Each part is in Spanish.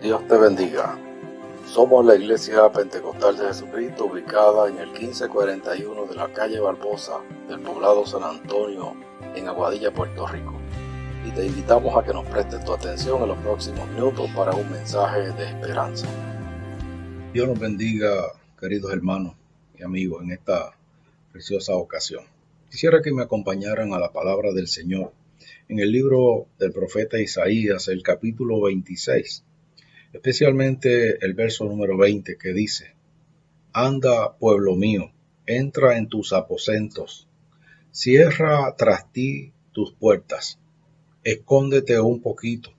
Dios te bendiga. Somos la Iglesia Pentecostal de Jesucristo, ubicada en el 1541 de la calle Barbosa del poblado San Antonio, en Aguadilla, Puerto Rico. Y te invitamos a que nos prestes tu atención en los próximos minutos para un mensaje de esperanza. Dios nos bendiga, queridos hermanos y amigos, en esta preciosa ocasión. Quisiera que me acompañaran a la palabra del Señor en el libro del profeta Isaías, el capítulo 26. Especialmente el verso número 20 que dice: Anda, pueblo mío, entra en tus aposentos, cierra tras ti tus puertas, escóndete un poquito,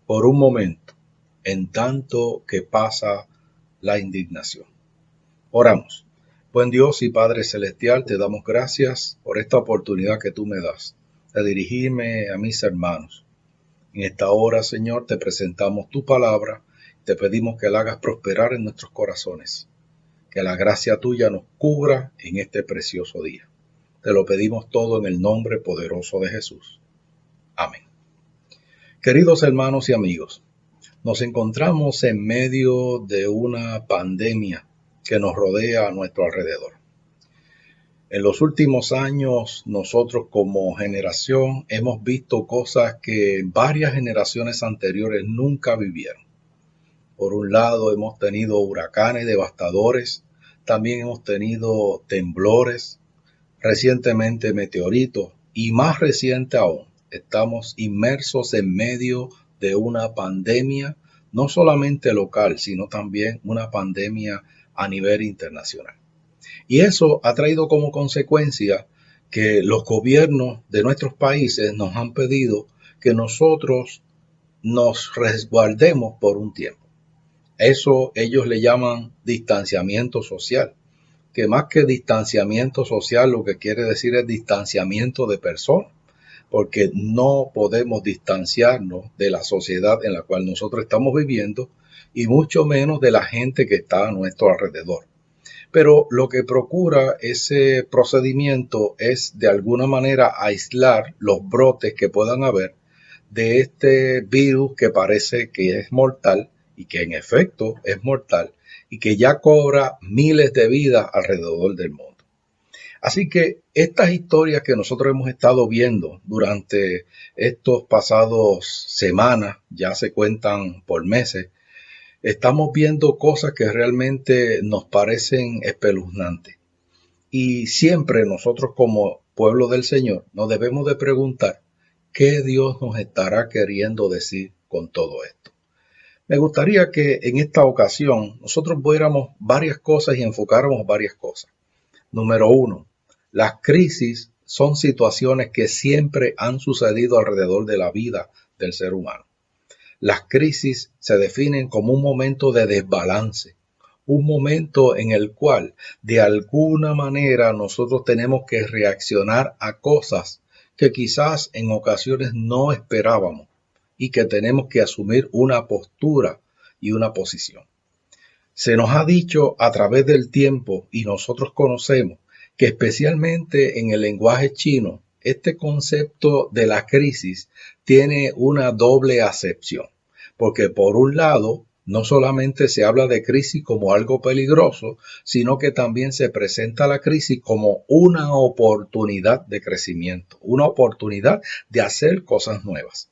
por un momento, en tanto que pasa la indignación. Oramos. Buen Dios y Padre Celestial, te damos gracias por esta oportunidad que tú me das de dirigirme a mis hermanos. En esta hora, Señor, te presentamos tu palabra. Te pedimos que la hagas prosperar en nuestros corazones, que la gracia tuya nos cubra en este precioso día. Te lo pedimos todo en el nombre poderoso de Jesús. Amén. Queridos hermanos y amigos, nos encontramos en medio de una pandemia que nos rodea a nuestro alrededor. En los últimos años, nosotros como generación hemos visto cosas que varias generaciones anteriores nunca vivieron. Por un lado, hemos tenido huracanes devastadores, también hemos tenido temblores, recientemente meteoritos y más reciente aún, estamos inmersos en medio de una pandemia, no solamente local, sino también una pandemia a nivel internacional. Y eso ha traído como consecuencia que los gobiernos de nuestros países nos han pedido que nosotros nos resguardemos por un tiempo. Eso ellos le llaman distanciamiento social, que más que distanciamiento social lo que quiere decir es distanciamiento de personas, porque no podemos distanciarnos de la sociedad en la cual nosotros estamos viviendo y mucho menos de la gente que está a nuestro alrededor. Pero lo que procura ese procedimiento es de alguna manera aislar los brotes que puedan haber de este virus que parece que es mortal y que en efecto es mortal y que ya cobra miles de vidas alrededor del mundo. Así que estas historias que nosotros hemos estado viendo durante estos pasados semanas, ya se cuentan por meses, estamos viendo cosas que realmente nos parecen espeluznantes. Y siempre nosotros como pueblo del Señor nos debemos de preguntar ¿qué Dios nos estará queriendo decir con todo esto? Me gustaría que en esta ocasión nosotros viéramos varias cosas y enfocáramos varias cosas. Número 1, las crisis son situaciones que siempre han sucedido alrededor de la vida del ser humano. Las crisis se definen como un momento de desbalance, un momento en el cual de alguna manera nosotros tenemos que reaccionar a cosas que quizás en ocasiones no esperábamos y que tenemos que asumir una postura y una posición. Se nos ha dicho a través del tiempo y nosotros conocemos que especialmente en el lenguaje chino, este concepto de la crisis tiene una doble acepción, porque por un lado, no solamente se habla de crisis como algo peligroso, sino que también se presenta la crisis como una oportunidad de crecimiento, una oportunidad de hacer cosas nuevas.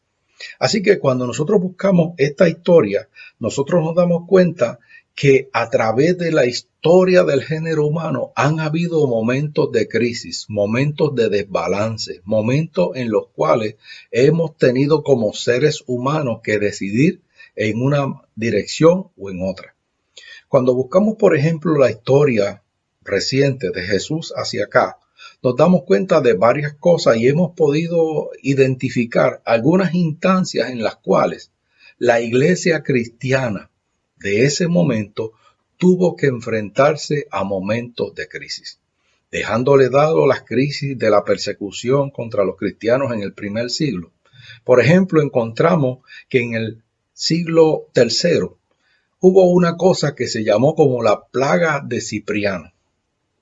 Así que cuando nosotros buscamos esta historia, nosotros nos damos cuenta que a través de la historia del género humano han habido momentos de crisis, momentos de desbalance, momentos en los cuales hemos tenido como seres humanos que decidir en una dirección o en otra. Cuando buscamos, por ejemplo, la historia reciente de Jesús hacia acá, nos damos cuenta de varias cosas y hemos podido identificar algunas instancias en las cuales la iglesia cristiana de ese momento tuvo que enfrentarse a momentos de crisis, dejándole dado las crisis de la persecución contra los cristianos en el primer siglo. Por ejemplo, encontramos que en el siglo III hubo una cosa que se llamó como la plaga de Cipriano.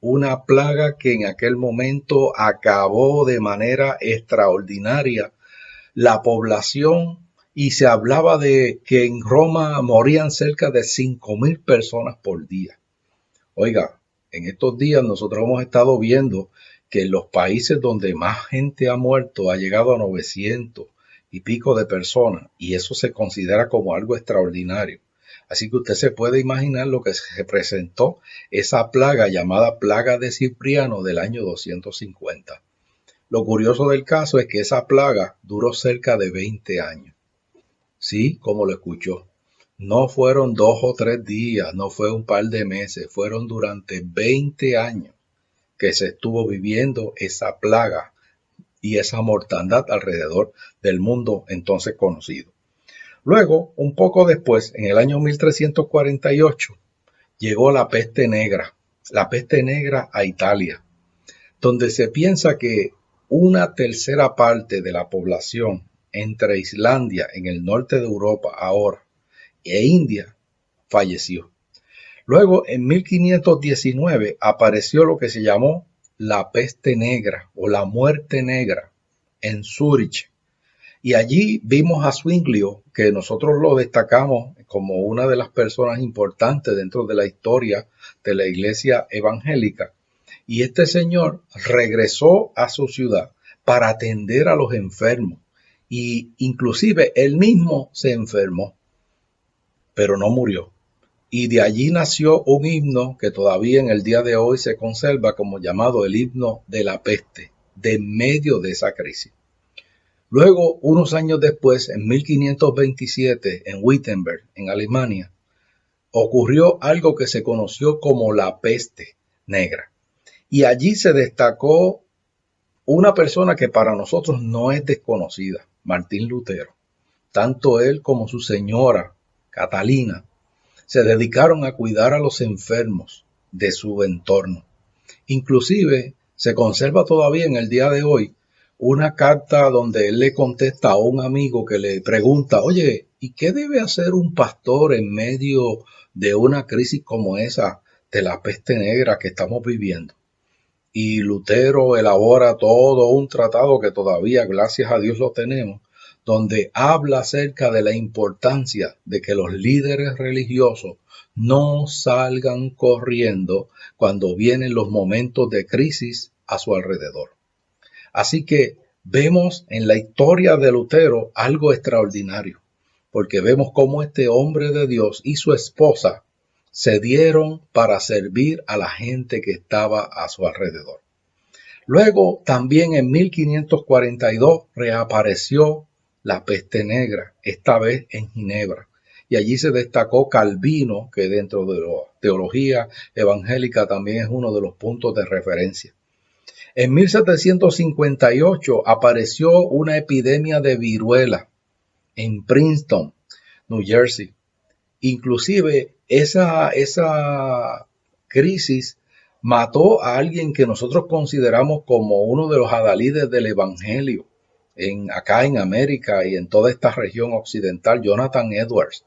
Una plaga que en aquel momento acabó de manera extraordinaria la población y se hablaba de que en Roma morían cerca de 5.000 personas por día. Oiga, en estos días nosotros hemos estado viendo que en los países donde más gente ha muerto ha llegado a 900 y pico de personas, y eso se considera como algo extraordinario. Así que usted se puede imaginar lo que se presentó esa plaga llamada plaga de Cipriano del año 250. Lo curioso del caso es que esa plaga duró cerca de 20 años. Sí, como lo escuchó. No fueron 2 o 3 días, no fue un par de meses, fueron durante 20 años que se estuvo viviendo esa plaga y esa mortandad alrededor del mundo entonces conocido. Luego, un poco después, en el año 1348, llegó la peste negra a Italia, donde se piensa que una tercera parte de la población entre Islandia, en el norte de Europa ahora, e India, falleció. Luego, en 1519, apareció lo que se llamó la peste negra o la muerte negra en Zúrich. Y allí vimos a Zwinglio, que nosotros lo destacamos como una de las personas importantes dentro de la historia de la iglesia evangélica. Y este señor regresó a su ciudad para atender a los enfermos. Y inclusive él mismo se enfermó, pero no murió. Y de allí nació un himno que todavía en el día de hoy se conserva como llamado el himno de la peste, de medio de esa crisis. Luego, unos años después, en 1527, en Wittenberg, en Alemania, ocurrió algo que se conoció como la peste negra. Y allí se destacó una persona que para nosotros no es desconocida, Martín Lutero. Tanto él como su señora, Catalina, se dedicaron a cuidar a los enfermos de su entorno. Inclusive se conserva todavía en el día de hoy una carta donde él le contesta a un amigo que le pregunta, oye, ¿y qué debe hacer un pastor en medio de una crisis como esa de la peste negra que estamos viviendo? Y Lutero elabora todo un tratado que todavía, gracias a Dios, lo tenemos, donde habla acerca de la importancia de que los líderes religiosos no salgan corriendo cuando vienen los momentos de crisis a su alrededor. Así que vemos en la historia de Lutero algo extraordinario, porque vemos cómo este hombre de Dios y su esposa se dieron para servir a la gente que estaba a su alrededor. Luego, también en 1542, reapareció la peste negra, esta vez en Ginebra. Y allí se destacó Calvino, que dentro de la teología evangélica también es uno de los puntos de referencia. En 1758 apareció una epidemia de viruela en Princeton, New Jersey. Inclusive esa crisis mató a alguien que nosotros consideramos como uno de los adalides del evangelio acá en América y en toda esta región occidental, Jonathan Edwards.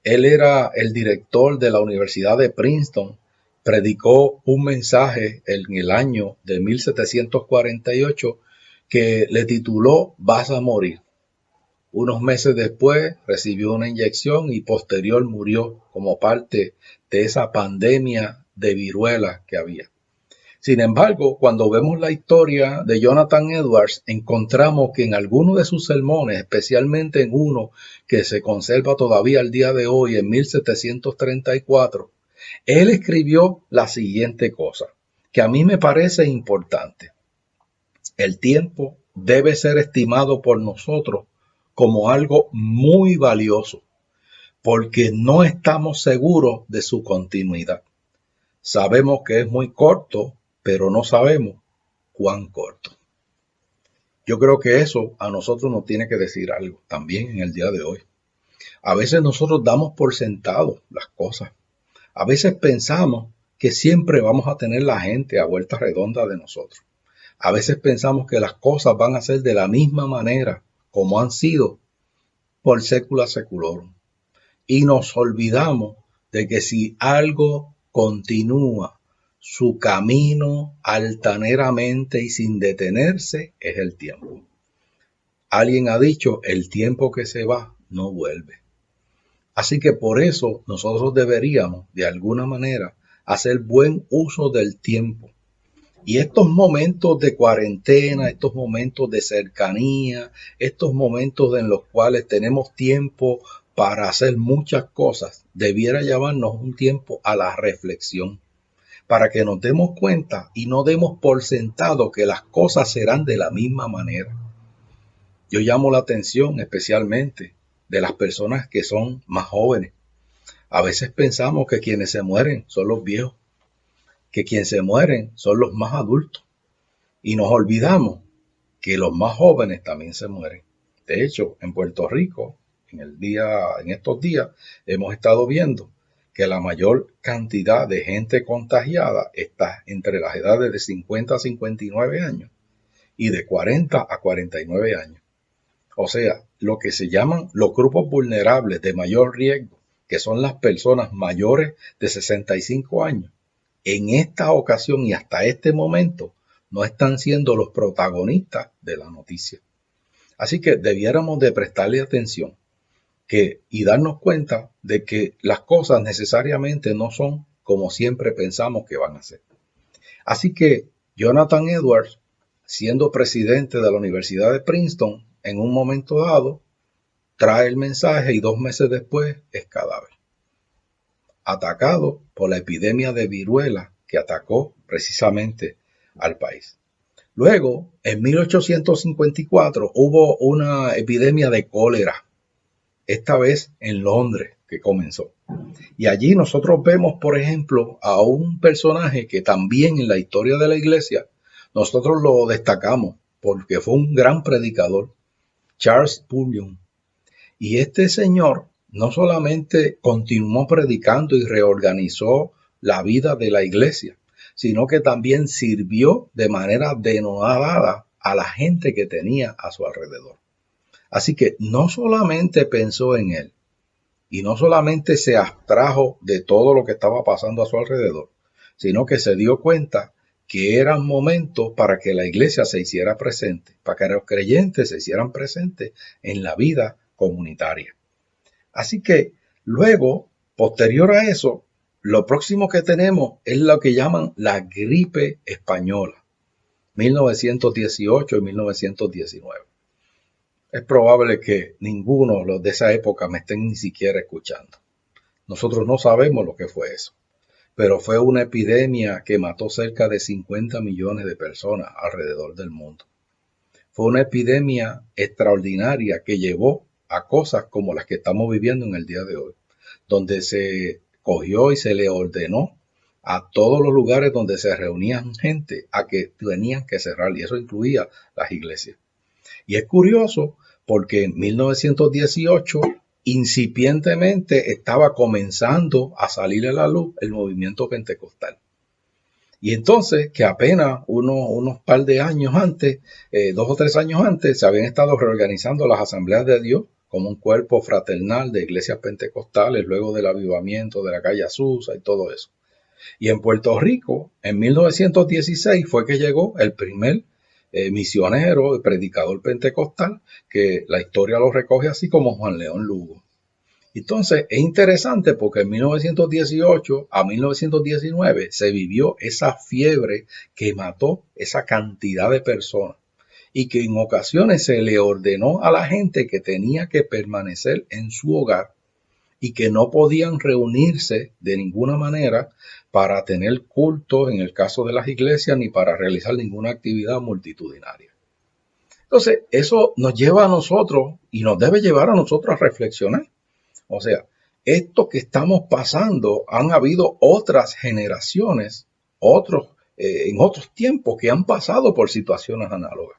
Él era el director de la Universidad de Princeton, predicó un mensaje en el año de 1748 que le tituló Vas a morir. Unos meses después recibió una inyección y posterior murió como parte de esa pandemia de viruela que había. Sin embargo, cuando vemos la historia de Jonathan Edwards, encontramos que en algunos de sus sermones, especialmente en uno que se conserva todavía al día de hoy, en 1734, él escribió la siguiente cosa, que a mí me parece importante. El tiempo debe ser estimado por nosotros como algo muy valioso, porque no estamos seguros de su continuidad. Sabemos que es muy corto, pero no sabemos cuán corto. Yo creo que eso a nosotros nos tiene que decir algo también en el día de hoy. A veces nosotros damos por sentado las cosas. A veces pensamos que siempre vamos a tener la gente a vuelta redonda de nosotros. A veces pensamos que las cosas van a ser de la misma manera como han sido por sécula seculorum. Y nos olvidamos de que si algo continúa su camino altaneramente y sin detenerse, es el tiempo. Alguien ha dicho, el tiempo que se va no vuelve. Así que por eso nosotros deberíamos, de alguna manera, hacer buen uso del tiempo. Y estos momentos de cuarentena, estos momentos de cercanía, estos momentos en los cuales tenemos tiempo para hacer muchas cosas, debiera llevarnos un tiempo a la reflexión, para que nos demos cuenta y no demos por sentado que las cosas serán de la misma manera. Yo llamo la atención especialmente de las personas que son más jóvenes. A veces pensamos que quienes se mueren son los viejos, que quienes se mueren son los más adultos. Y nos olvidamos que los más jóvenes también se mueren. De hecho, en Puerto Rico, en estos días, hemos estado viendo que la mayor cantidad de gente contagiada está entre las edades de 50 a 59 años y de 40 a 49 años. O sea, lo que se llaman los grupos vulnerables de mayor riesgo, que son las personas mayores de 65 años, en esta ocasión y hasta este momento no están siendo los protagonistas de la noticia. Así que debiéramos de prestarle atención y darnos cuenta de que las cosas necesariamente no son como siempre pensamos que van a ser. Así que Jonathan Edwards, siendo presidente de la Universidad de Princeton, en un momento dado, trae el mensaje y 2 meses después es cadáver. Atacado por la epidemia de viruela que atacó precisamente al país. Luego, en 1854, hubo una epidemia de cólera, esta vez en Londres, que comenzó. Y allí nosotros vemos, por ejemplo, a un personaje que también en la historia de la iglesia nosotros lo destacamos porque fue un gran predicador, Charles Spurgeon. Y este señor no solamente continuó predicando y reorganizó la vida de la iglesia, sino que también sirvió de manera denodada a la gente que tenía a su alrededor. Así que no solamente pensó en él y no solamente se abstrajo de todo lo que estaba pasando a su alrededor, sino que se dio cuenta que eran momentos para que la iglesia se hiciera presente, para que los creyentes se hicieran presentes en la vida comunitaria. Así que luego, posterior a eso, lo próximo que tenemos es lo que llaman la gripe española, 1918 y 1919. Es probable que ninguno de los de esa época me estén ni siquiera escuchando. Nosotros no sabemos lo que fue eso, pero fue una epidemia que mató cerca de 50 millones de personas alrededor del mundo. Fue una epidemia extraordinaria que llevó a cosas como las que estamos viviendo en el día de hoy, donde se cogió y se le ordenó a todos los lugares donde se reunían gente a que tenían que cerrar, y eso incluía las iglesias. Y es curioso porque en 1918 incipientemente estaba comenzando a salir a la luz el movimiento pentecostal. Y entonces, que apenas unos par de años antes, 2 o 3 años antes, se habían estado reorganizando las asambleas de Dios como un cuerpo fraternal de iglesias pentecostales, luego del avivamiento de la calle Azusa y todo eso. Y en Puerto Rico, en 1916, fue que llegó el primer misionero y predicador pentecostal, que la historia lo recoge así, como Juan León Lugo. Entonces es interesante porque en 1918 a 1919 se vivió esa fiebre que mató esa cantidad de personas y que en ocasiones se le ordenó a la gente que tenía que permanecer en su hogar y que no podían reunirse de ninguna manera para tener culto en el caso de las iglesias ni para realizar ninguna actividad multitudinaria. Entonces eso nos lleva a nosotros y nos debe llevar a nosotros a reflexionar. O sea, esto que estamos pasando, han habido otras generaciones, en otros tiempos que han pasado por situaciones análogas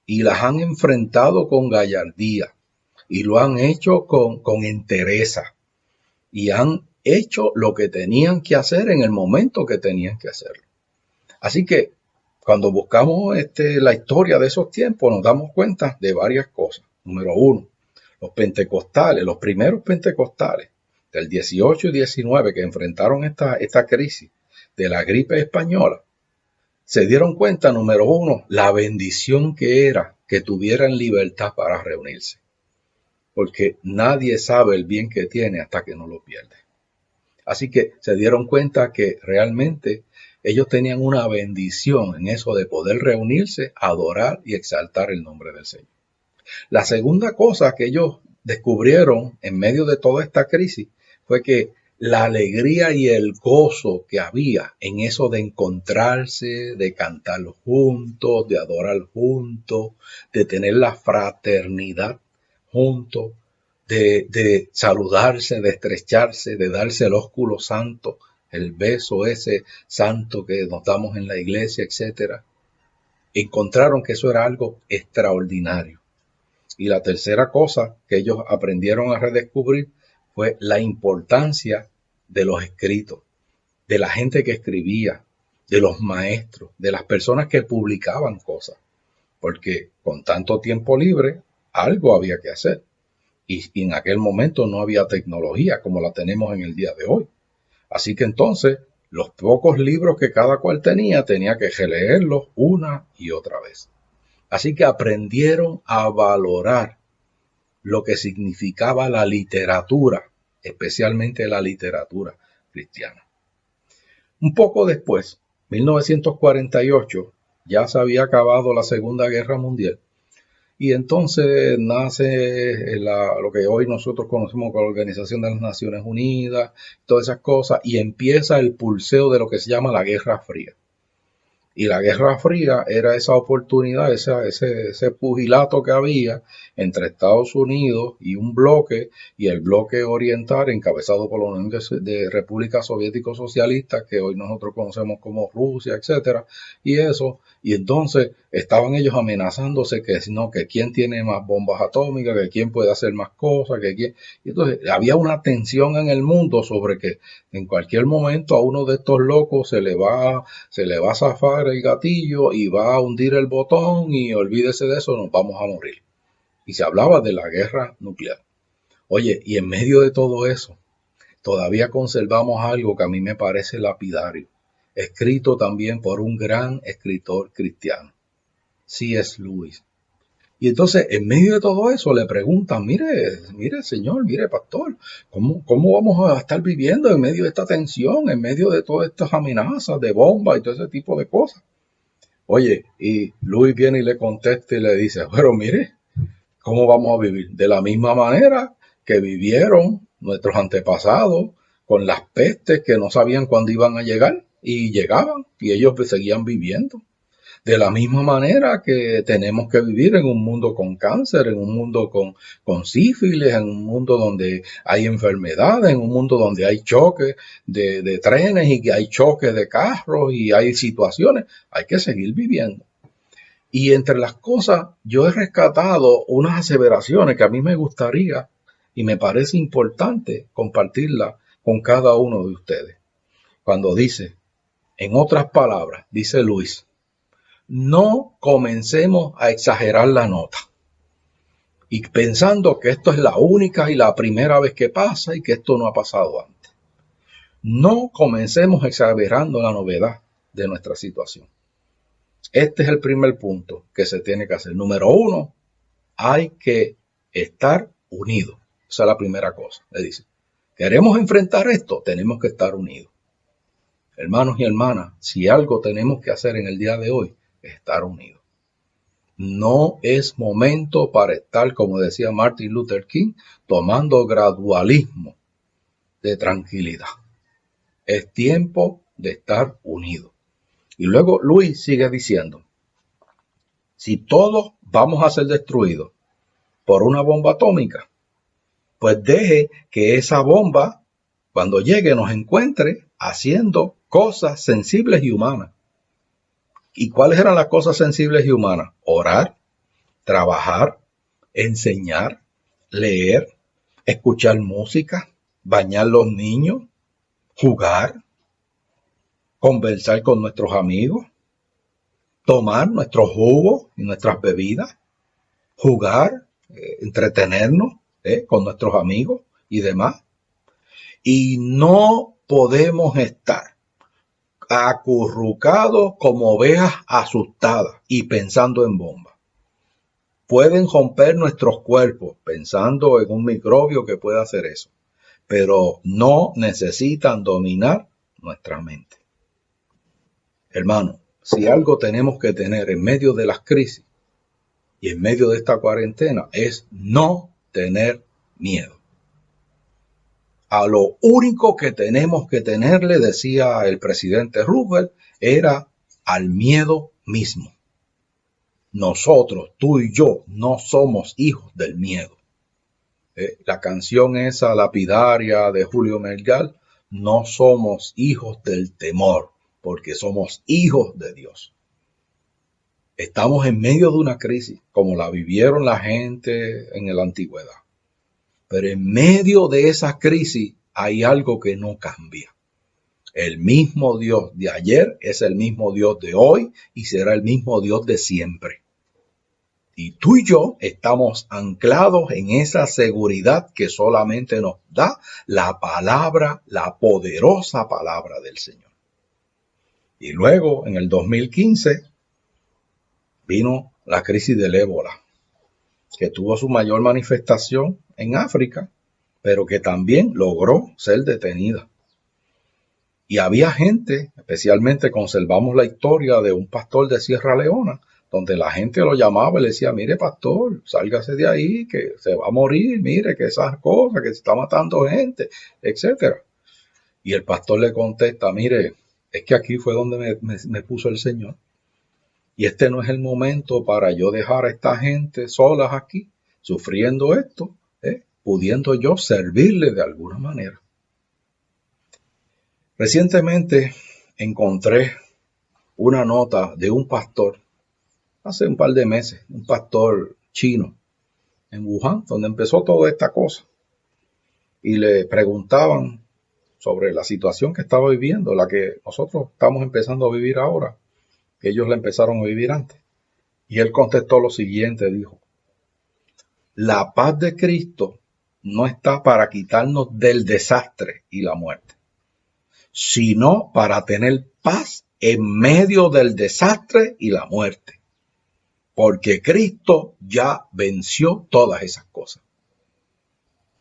y las han enfrentado con gallardía y lo han hecho con entereza y han hecho lo que tenían que hacer en el momento que tenían que hacerlo. Así que cuando buscamos la historia de esos tiempos nos damos cuenta de varias cosas. Número 1. Los pentecostales, los primeros pentecostales del 18 y 19 que enfrentaron esta crisis de la gripe española, se dieron cuenta, número 1, la bendición que era que tuvieran libertad para reunirse. porque nadie sabe el bien que tiene hasta que no lo pierde. Así que se dieron cuenta que realmente ellos tenían una bendición en eso de poder reunirse, adorar y exaltar el nombre del Señor. La segunda cosa que ellos descubrieron en medio de toda esta crisis fue que la alegría y el gozo que había en eso de encontrarse, de cantar juntos, de adorar juntos, de tener la fraternidad juntos, de saludarse, de estrecharse, de darse el ósculo santo, el beso ese santo que nos damos en la iglesia, etcétera. Encontraron que eso era algo extraordinario. Y la tercera cosa que ellos aprendieron a redescubrir fue la importancia de los escritos, de la gente que escribía, de los maestros, de las personas que publicaban cosas. Porque con tanto tiempo libre, algo había que hacer. Y en aquel momento no había tecnología como la tenemos en el día de hoy. Así que entonces, los pocos libros que cada cual tenía que releerlos una y otra vez. Así que aprendieron a valorar lo que significaba la literatura, especialmente la literatura cristiana. Un poco después, 1948, ya se había acabado la Segunda Guerra Mundial y entonces nace lo que hoy nosotros conocemos como la Organización de las Naciones Unidas, todas esas cosas, y empieza el pulseo de lo que se llama la Guerra Fría. Y la Guerra Fría era esa oportunidad, ese pugilato que había entre Estados Unidos y un bloque, y el bloque oriental encabezado por la Unión de Repúblicas Soviéticos Socialistas, que hoy nosotros conocemos como Rusia, etcétera, y eso. Y entonces estaban ellos amenazándose que quién tiene más bombas atómicas, que quién puede hacer más cosas, que quién. Y entonces había una tensión en el mundo sobre que en cualquier momento a uno de estos locos se le va a zafar el gatillo y va a hundir el botón y olvídese de eso, nos vamos a morir. Y se hablaba de la guerra nuclear. Oye, y en medio de todo eso, todavía conservamos algo que a mí me parece lapidario, escrito también por un gran escritor cristiano, C.S. Lewis. Y entonces, en medio de todo eso, le preguntan, mire, señor, mire, pastor, ¿cómo vamos a estar viviendo en medio de esta tensión, en medio de todas estas amenazas de bombas y todo ese tipo de cosas? Oye, y Luis viene y le contesta y le dice, pero mire, ¿cómo vamos a vivir? De la misma manera que vivieron nuestros antepasados con las pestes que no sabían cuándo iban a llegar y llegaban y ellos seguían viviendo. De la misma manera que tenemos que vivir en un mundo con cáncer, en un mundo con sífilis, en un mundo donde hay enfermedades, en un mundo donde hay choques de trenes y que hay choques de carros y hay situaciones, hay que seguir viviendo. Y entre las cosas, yo he rescatado unas aseveraciones que a mí me gustaría y me parece importante compartirlas con cada uno de ustedes. Cuando dice, en otras palabras, dice Luis, no comencemos a exagerar la nota y pensando que esto es la única y la primera vez que pasa y que esto no ha pasado antes. No comencemos exagerando la novedad de nuestra situación. Este es el primer punto que se tiene que hacer. Número 1, hay que estar unidos. Esa es la primera cosa. Le dice, queremos enfrentar esto, tenemos que estar unidos. Hermanos y hermanas, si algo tenemos que hacer en el día de hoy, estar unidos. No es momento para estar, como decía Martin Luther King, tomando gradualismo de tranquilidad. Es tiempo de estar unidos. Y luego Luis sigue diciendo, si todos vamos a ser destruidos por una bomba atómica, pues deje que esa bomba, cuando llegue, nos encuentre haciendo cosas sensibles y humanas. ¿Y cuáles eran las cosas sensibles y humanas? Orar, trabajar, enseñar, leer, escuchar música, bañar los niños, jugar, conversar con nuestros amigos, tomar nuestros jugos y nuestras bebidas, jugar, entretenernos con nuestros amigos y demás. Y no podemos estar acurrucados como ovejas asustadas y pensando en bombas. pueden romper nuestros cuerpos, pensando en un microbio que puede hacer eso, pero no necesitan dominar nuestra mente. Hermano, si algo tenemos que tener en medio de las crisis y en medio de esta cuarentena es no tener miedo. A lo único que tenemos que tenerle, decía el presidente Roosevelt, era al miedo mismo. Nosotros, tú y yo, no somos hijos del miedo. La canción esa lapidaria de Julio Melgar, no somos hijos del temor, porque somos hijos de Dios. Estamos en medio de una crisis, como la vivieron la gente en la antigüedad. Pero en medio de esa crisis hay algo que no cambia. El mismo Dios de ayer es el mismo Dios de hoy y será el mismo Dios de siempre. Y tú y yo estamos anclados en esa seguridad que solamente nos da la palabra, la poderosa palabra del Señor. Y luego, en el 2015, vino la crisis del ébola, que tuvo su mayor manifestación en África, pero que también logró ser detenida. Y había gente, especialmente conservamos la historia de un pastor de Sierra Leona, donde la gente lo llamaba y le decía, mire pastor, sálgase de ahí, que se va a morir, mire que esas cosas, que se está matando gente, etc. Y el pastor le contesta, mire, es que aquí fue donde me puso el Señor. Y este no es el momento para yo dejar a esta gente solas aquí, sufriendo esto, pudiendo yo servirle de alguna manera. Recientemente encontré una nota de un pastor, hace un par de meses, un pastor chino en Wuhan, donde empezó toda esta cosa. Y le preguntaban sobre la situación que estaba viviendo, la que nosotros estamos empezando a vivir ahora, que ellos la empezaron a vivir antes. Y él contestó lo siguiente, dijo, la paz de Cristo no está para quitarnos del desastre y la muerte, sino para tener paz en medio del desastre y la muerte. Porque Cristo ya venció todas esas cosas.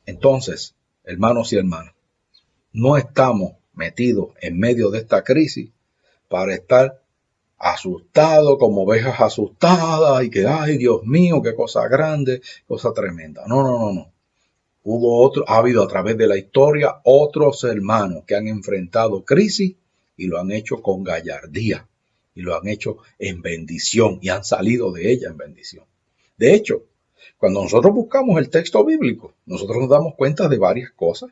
Entonces, hermanos y hermanas, no estamos metidos en medio de esta crisis para estar asustados como ovejas asustadas y que, ay, Dios mío, qué cosa grande, cosa tremenda. No. Ha habido a través de la historia otros hermanos que han enfrentado crisis y lo han hecho con gallardía y lo han hecho en bendición y han salido de ella en bendición. De hecho, cuando nosotros buscamos el texto bíblico, nosotros nos damos cuenta de varias cosas.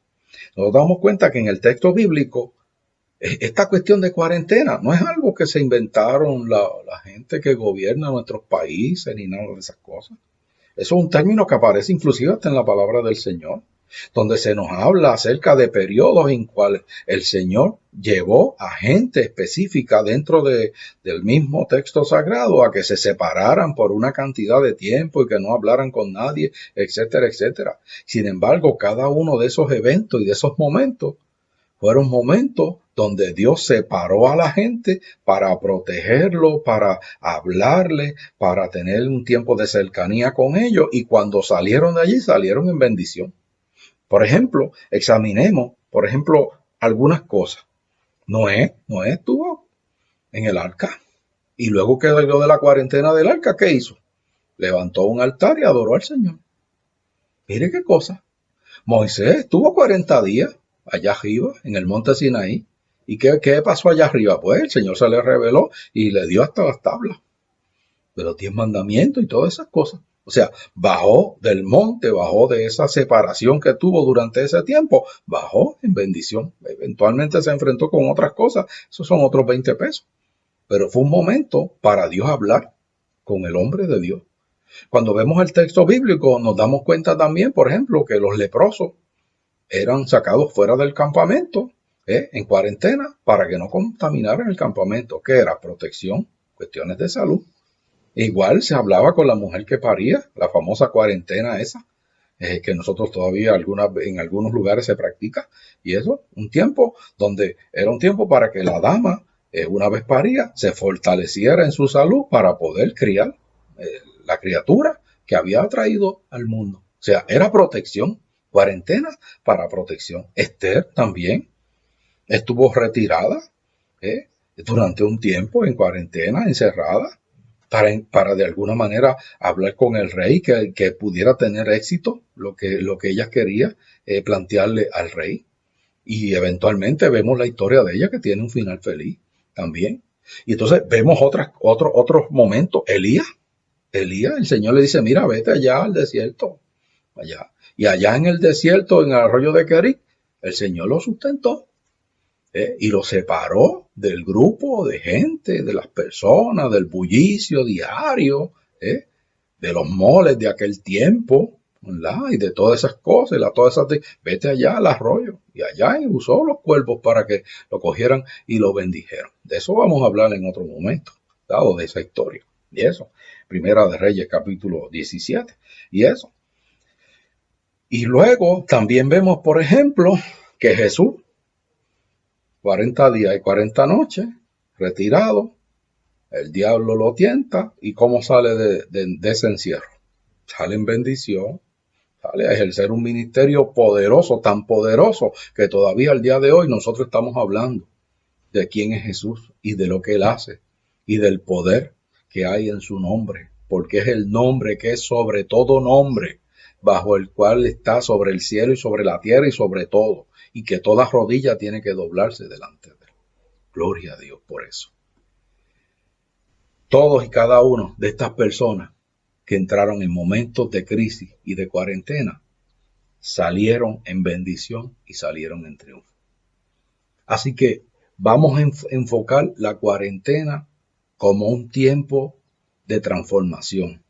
Nos damos cuenta que en el texto bíblico, esta cuestión de cuarentena no es algo que se inventaron la gente que gobierna nuestros países ni nada de esas cosas. Eso es un término que aparece inclusive hasta en la palabra del Señor, donde se nos habla acerca de periodos en cuales el Señor llevó a gente específica dentro del mismo texto sagrado a que se separaran por una cantidad de tiempo y que no hablaran con nadie, etcétera, etcétera. Sin embargo, cada uno de esos eventos y de esos momentos fueron momentos donde Dios separó a la gente para protegerlo, para hablarle, para tener un tiempo de cercanía con ellos, y cuando salieron de allí, salieron en bendición. Por ejemplo, examinemos, algunas cosas. Noé estuvo en el arca, y luego que salió de la cuarentena del arca, ¿qué hizo? Levantó un altar y adoró al Señor. Mire qué cosa. Moisés estuvo 40 días allá arriba, en el monte Sinaí. ¿Y qué pasó allá arriba? Pues el Señor se le reveló y le dio hasta las tablas de los 10 mandamientos y todas esas cosas. O sea, bajó del monte, bajó de esa separación que tuvo durante ese tiempo, bajó en bendición. Eventualmente se enfrentó con otras cosas, esos son otros 20 pesos. Pero fue un momento para Dios hablar con el hombre de Dios. Cuando vemos el texto bíblico nos damos cuenta también, por ejemplo, que los leprosos eran sacados fuera del campamento, en cuarentena, para que no contaminaran el campamento, que era protección, cuestiones de salud. Igual se hablaba con la mujer que paría, la famosa cuarentena esa, que nosotros todavía en algunos lugares se practica, y eso, un tiempo donde era un tiempo para que la dama, una vez paría, se fortaleciera en su salud para poder criar la criatura, que había traído al mundo. O sea, era protección, cuarentena para protección. Esther también estuvo retirada durante un tiempo en cuarentena, encerrada, para de alguna manera hablar con el rey, que pudiera tener éxito, lo que ella quería plantearle al rey. Y eventualmente vemos la historia de ella que tiene un final feliz también. Y entonces vemos otros momentos. Elías, el Señor le dice, mira, vete allá al desierto, allá. Y allá en el desierto, en el arroyo de Kerit, el Señor lo sustentó y lo separó del grupo de gente, de las personas, del bullicio diario, de los moles de aquel tiempo, ¿verdad? Y de todas esas cosas, vete allá al arroyo. Y allá usó los cuervos para que lo cogieran y lo bendijeron. De eso vamos a hablar en otro momento, dado de esa historia. Y eso, Primera de Reyes, capítulo 17. Y eso. Y luego también vemos, por ejemplo, que Jesús, 40 días y 40 noches, retirado, el diablo lo tienta, y ¿cómo sale de ese encierro? Sale en bendición, sale a ejercer un ministerio poderoso, tan poderoso, que todavía al día de hoy nosotros estamos hablando de quién es Jesús y de lo que Él hace, y del poder que hay en su nombre, porque es el nombre que es sobre todo nombre, bajo el cual está sobre el cielo y sobre la tierra y sobre todo, y que toda rodilla tiene que doblarse delante de Él. Gloria a Dios por eso. Todos y cada uno de estas personas que entraron en momentos de crisis y de cuarentena, salieron en bendición y salieron en triunfo. Así que vamos a enfocar la cuarentena como un tiempo de transformación,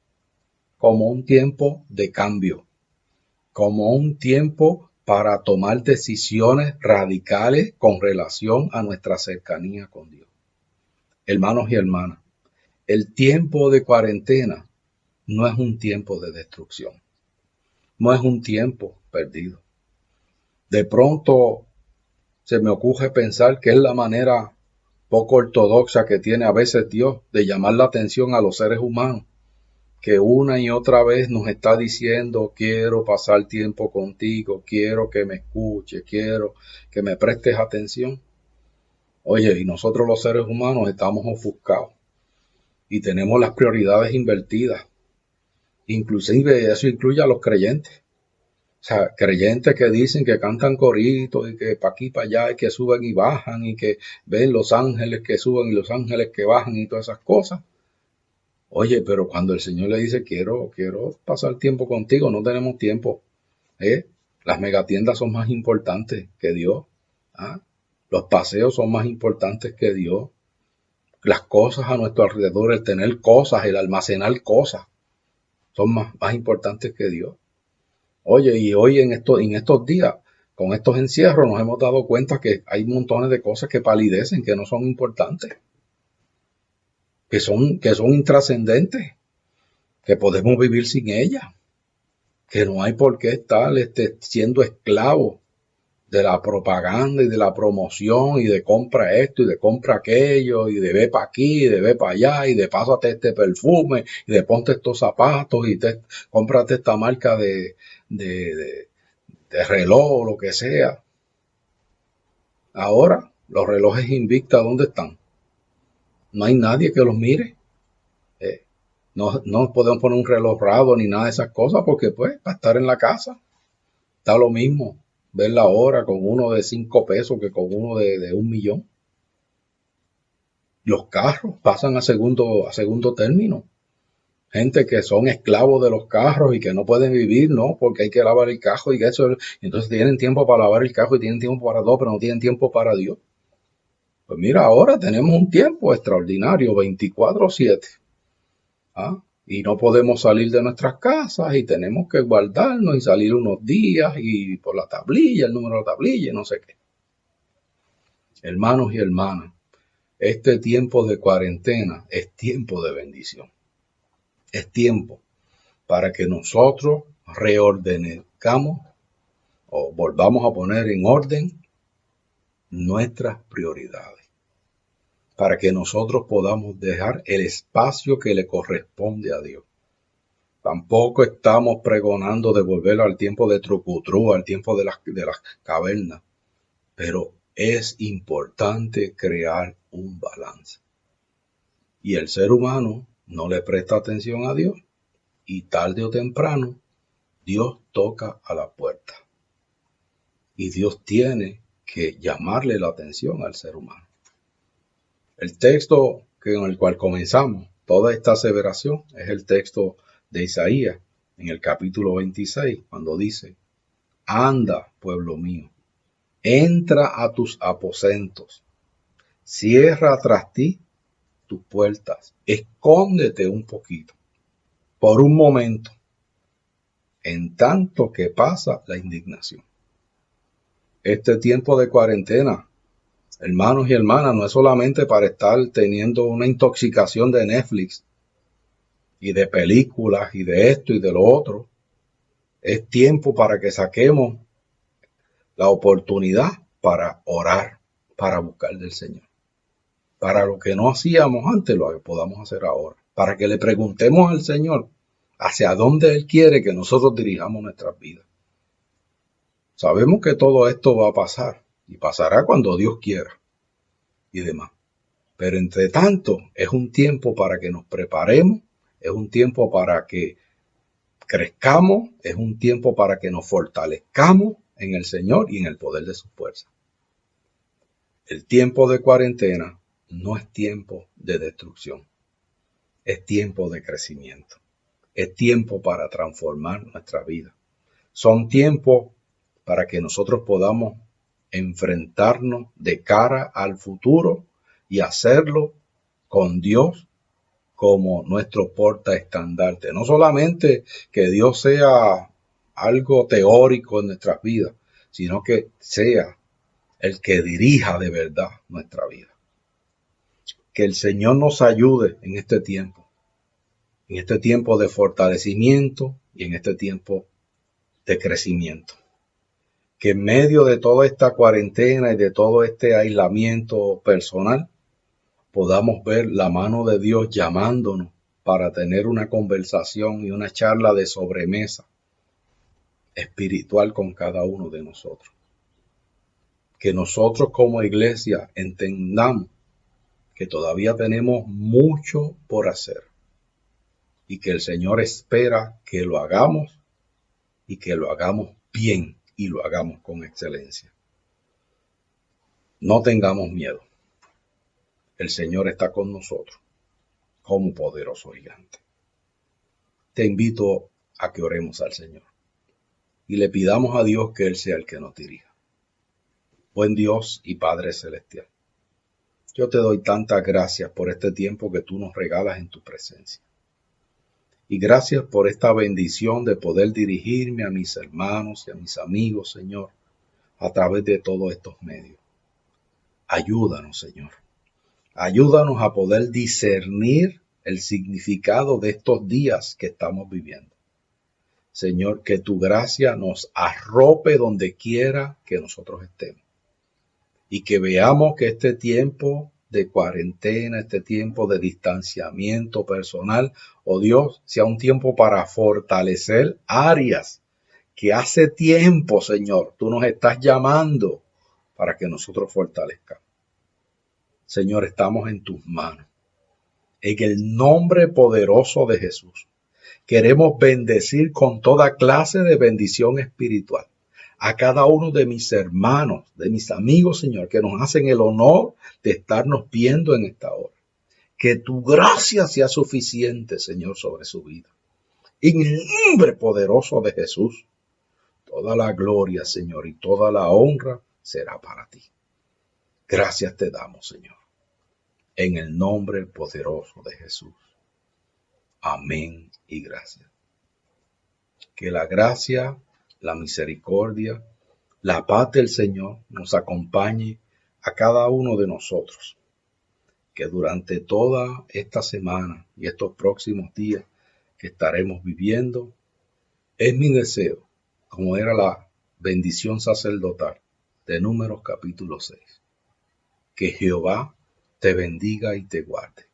como un tiempo de cambio, como un tiempo para tomar decisiones radicales con relación a nuestra cercanía con Dios. Hermanos y hermanas, el tiempo de cuarentena no es un tiempo de destrucción, no es un tiempo perdido. De pronto se me ocurre pensar que es la manera poco ortodoxa que tiene a veces Dios de llamar la atención a los seres humanos, que una y otra vez nos está diciendo, quiero pasar tiempo contigo, quiero que me escuches, quiero que me prestes atención. Oye, y nosotros los seres humanos estamos ofuscados y tenemos las prioridades invertidas. Inclusive eso incluye a los creyentes. O sea, creyentes que dicen que cantan coritos y que para aquí, para allá, y que suben y bajan y que ven los ángeles que suben y los ángeles que bajan y todas esas cosas. Oye, pero cuando el Señor le dice, quiero pasar tiempo contigo, no tenemos tiempo. Las megatiendas son más importantes que Dios. Los paseos son más importantes que Dios. Las cosas a nuestro alrededor, el tener cosas, el almacenar cosas, son más importantes que Dios. Oye, y hoy en estos días, con estos encierros, nos hemos dado cuenta que hay montones de cosas que palidecen, que no son importantes, que son intrascendentes, que podemos vivir sin ellas, que no hay por qué estar siendo esclavo de la propaganda y de la promoción y de compra esto y de compra aquello y de ve para aquí y de ve para allá y de pásate este perfume y de ponte estos zapatos y cómprate esta marca de reloj o lo que sea. Ahora, los relojes Invicta, ¿dónde están? No hay nadie que los mire. No podemos poner un reloj raro ni nada de esas cosas porque pues para estar en la casa está lo mismo ver la hora con uno de 5 pesos que con uno de 1 millón. Los carros pasan a segundo término. Gente que son esclavos de los carros y que no pueden vivir, ¿no? Porque hay que lavar el carro y eso. Entonces tienen tiempo para lavar el carro y tienen tiempo para todo, pero no tienen tiempo para Dios. Pues mira, ahora tenemos un tiempo extraordinario, 24/7. Y no podemos salir de nuestras casas y tenemos que guardarnos y salir unos días y por la tablilla, el número de la tablilla y no sé qué. Hermanos y hermanas, este tiempo de cuarentena es tiempo de bendición. Es tiempo para que nosotros reordenemos o volvamos a poner en orden nuestras prioridades. Para que nosotros podamos dejar el espacio que le corresponde a Dios. Tampoco estamos pregonando de volver al tiempo de Trucutru, al tiempo de las cavernas. Pero es importante crear un balance. Y el ser humano no le presta atención a Dios. Y tarde o temprano, Dios toca a la puerta. Y Dios tiene que llamarle la atención al ser humano. El texto con el cual comenzamos toda esta aseveración es el texto de Isaías en el capítulo 26, cuando dice: anda, pueblo mío, entra a tus aposentos, cierra tras ti tus puertas, escóndete un poquito, por un momento, en tanto que pasa la indignación. Este tiempo de cuarentena, hermanos y hermanas, no es solamente para estar teniendo una intoxicación de Netflix y de películas y de esto y de lo otro. Es tiempo para que saquemos la oportunidad para orar, para buscar del Señor. Para lo que no hacíamos antes, lo que podamos hacer ahora. Para que le preguntemos al Señor hacia dónde Él quiere que nosotros dirijamos nuestras vidas. Sabemos que todo esto va a pasar y pasará cuando Dios quiera y demás. Pero entre tanto, es un tiempo para que nos preparemos, es un tiempo para que crezcamos, es un tiempo para que nos fortalezcamos en el Señor y en el poder de su fuerza. El tiempo de cuarentena no es tiempo de destrucción, es tiempo de crecimiento, es tiempo para transformar nuestra vida. Son tiempos para que nosotros podamos enfrentarnos de cara al futuro y hacerlo con Dios como nuestro portaestandarte. No solamente que Dios sea algo teórico en nuestras vidas, sino que sea el que dirija de verdad nuestra vida. Que el Señor nos ayude en este tiempo de fortalecimiento y en este tiempo de crecimiento. Que en medio de toda esta cuarentena y de todo este aislamiento personal, podamos ver la mano de Dios llamándonos para tener una conversación y una charla de sobremesa espiritual con cada uno de nosotros. Que nosotros como iglesia entendamos que todavía tenemos mucho por hacer y que el Señor espera que lo hagamos y que lo hagamos bien y lo hagamos con excelencia. No tengamos miedo. El Señor está con nosotros como poderoso gigante. Te invito a que oremos al Señor y le pidamos a Dios que Él sea el que nos dirija. Buen Dios y Padre Celestial, yo te doy tantas gracias por este tiempo que tú nos regalas en tu presencia. Y gracias por esta bendición de poder dirigirme a mis hermanos y a mis amigos, Señor, a través de todos estos medios. Ayúdanos, Señor. Ayúdanos a poder discernir el significado de estos días que estamos viviendo. Señor, que tu gracia nos arrope donde quiera que nosotros estemos. Y que veamos que este tiempo de cuarentena, este tiempo de distanciamiento personal, oh Dios, sea un tiempo para fortalecer áreas que hace tiempo, Señor, tú nos estás llamando para que nosotros fortalezcamos. Señor, estamos en tus manos. En el nombre poderoso de Jesús, queremos bendecir con toda clase de bendición espiritual a cada uno de mis hermanos, de mis amigos, Señor, que nos hacen el honor de estarnos viendo en esta hora. Que tu gracia sea suficiente, Señor, sobre su vida. En el nombre poderoso de Jesús, toda la gloria, Señor, y toda la honra será para ti. Gracias te damos, Señor. En el nombre poderoso de Jesús. Amén y gracias. Que la gracia, la misericordia, la paz del Señor nos acompañe a cada uno de nosotros. Que durante toda esta semana y estos próximos días que estaremos viviendo, es mi deseo, como era la bendición sacerdotal de Números capítulo 6, que Jehová te bendiga y te guarde.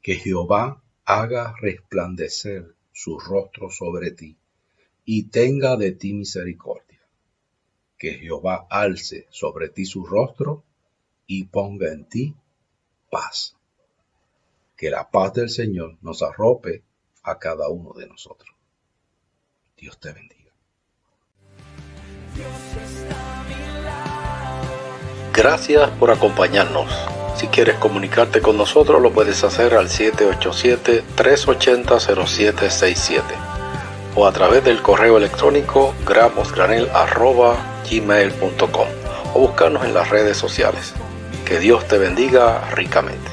Que Jehová haga resplandecer su rostro sobre ti y tenga de ti misericordia. Que Jehová alce sobre ti su rostro y ponga en ti paz. Que la paz del Señor nos arrope a cada uno de nosotros. Dios te bendiga. Gracias por acompañarnos. Si quieres comunicarte con nosotros, lo puedes hacer al 787-380-0767 o a través del correo electrónico gramosgranel@gmail.com o buscarnos en las redes sociales. Que Dios te bendiga ricamente.